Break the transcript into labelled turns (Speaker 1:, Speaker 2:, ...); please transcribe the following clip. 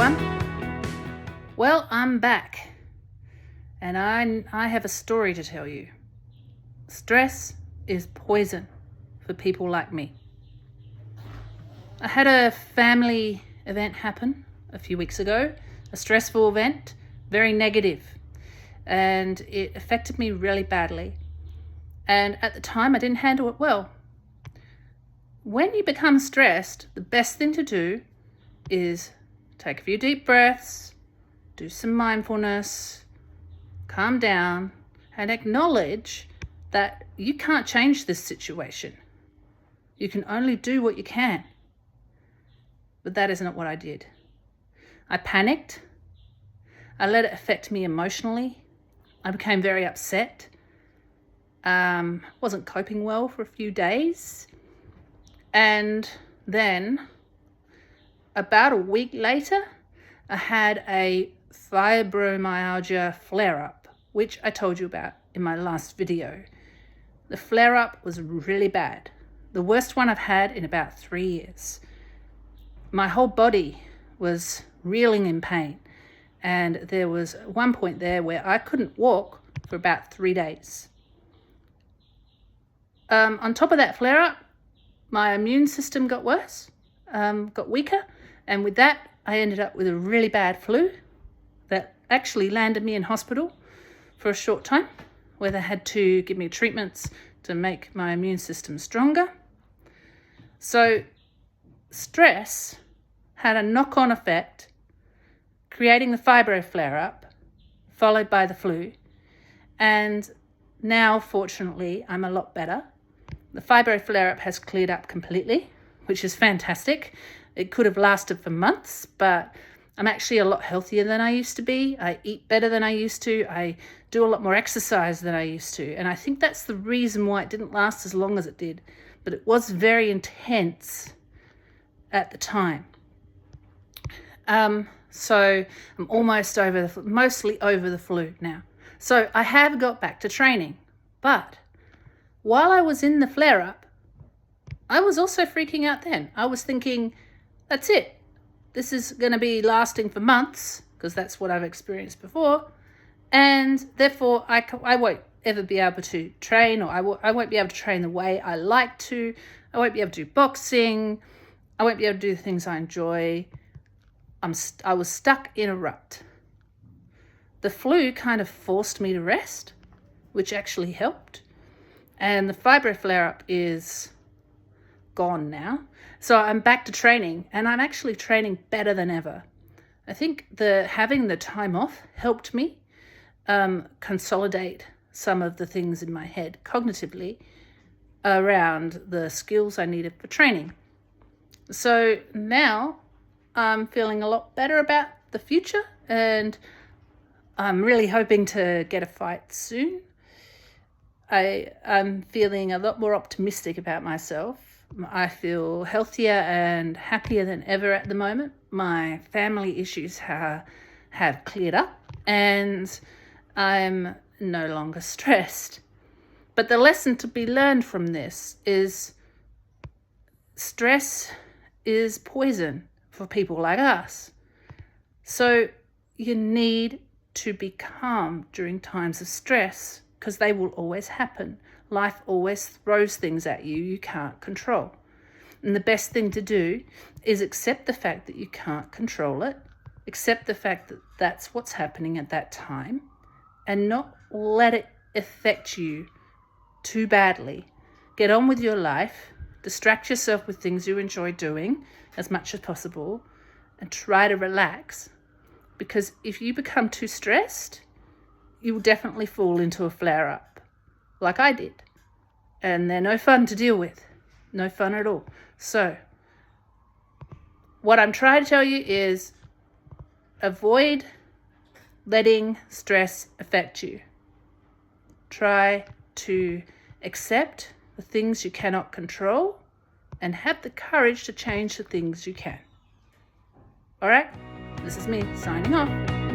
Speaker 1: everyone. Well, I'm back, and I have a story to tell you. Stress is poison for people like me. I had a family event happen a few weeks ago, a stressful event, very negative, and it affected me really badly. And at the time, I didn't handle it well. When you become stressed, the best thing to do is take a few deep breaths, do some mindfulness, calm down, and acknowledge that you can't change this situation. You can only do what you can. But that isn't what I did. I panicked. I let it affect me emotionally. I became very upset. Wasn't coping well for a few days. And then, about a week later, I had a fibromyalgia flare-up, which I told you about in my last video. The flare-up was really bad. The worst one I've had in about 3 years. My whole body was reeling in pain. And there was one point there where I couldn't walk for about 3 days. On top of that flare-up, my immune system got worse, got weaker. And with that, I ended up with a really bad flu that actually landed me in hospital for a short time, where they had to give me treatments to make my immune system stronger. So stress had a knock-on effect, creating the fibro flare-up, followed by the flu. And now, fortunately, I'm a lot better. The fibro flare-up has cleared up completely, which is fantastic. It could have lasted for months, but I'm actually a lot healthier than I used to be. I eat better than I used to. I do a lot more exercise than I used to. And I think that's the reason why it didn't last as long as it did. But it was very intense at the time. So I'm almost mostly over the flu now. So I have got back to training. But while I was in the flare-up, I was also freaking out then. I was thinking, that's it. This is going to be lasting for months, because that's what I've experienced before. And therefore, I won't ever be able to train, or I won't be able to train the way I like to. I won't be able to do boxing. I won't be able to do the things I enjoy. I was stuck in a rut. The flu kind of forced me to rest, which actually helped. And the fibro flare-up is gone now. So I'm back to training, and I'm actually training better than ever. I think having the time off helped me consolidate some of the things in my head cognitively around the skills I needed for training. So now I'm feeling a lot better about the future, and I'm really hoping to get a fight soon. I'm feeling a lot more optimistic about myself. I feel healthier and happier than ever at the moment. My family issues have cleared up, and I'm no longer stressed. But the lesson to be learned from this is stress is poison for people like us. So you need to be calm during times of stress, because they will always happen. Life always throws things at you you can't control. And the best thing to do is accept the fact that you can't control it, accept the fact that that's what's happening at that time, and not let it affect you too badly. Get on with your life, distract yourself with things you enjoy doing as much as possible, and try to relax. Because if you become too stressed, you will definitely fall into a flare-up, like I did. And they're no fun to deal with. No fun at all. So, what I'm trying to tell you is avoid letting stress affect you. Try to accept the things you cannot control and have the courage to change the things you can. All right? This is me signing off.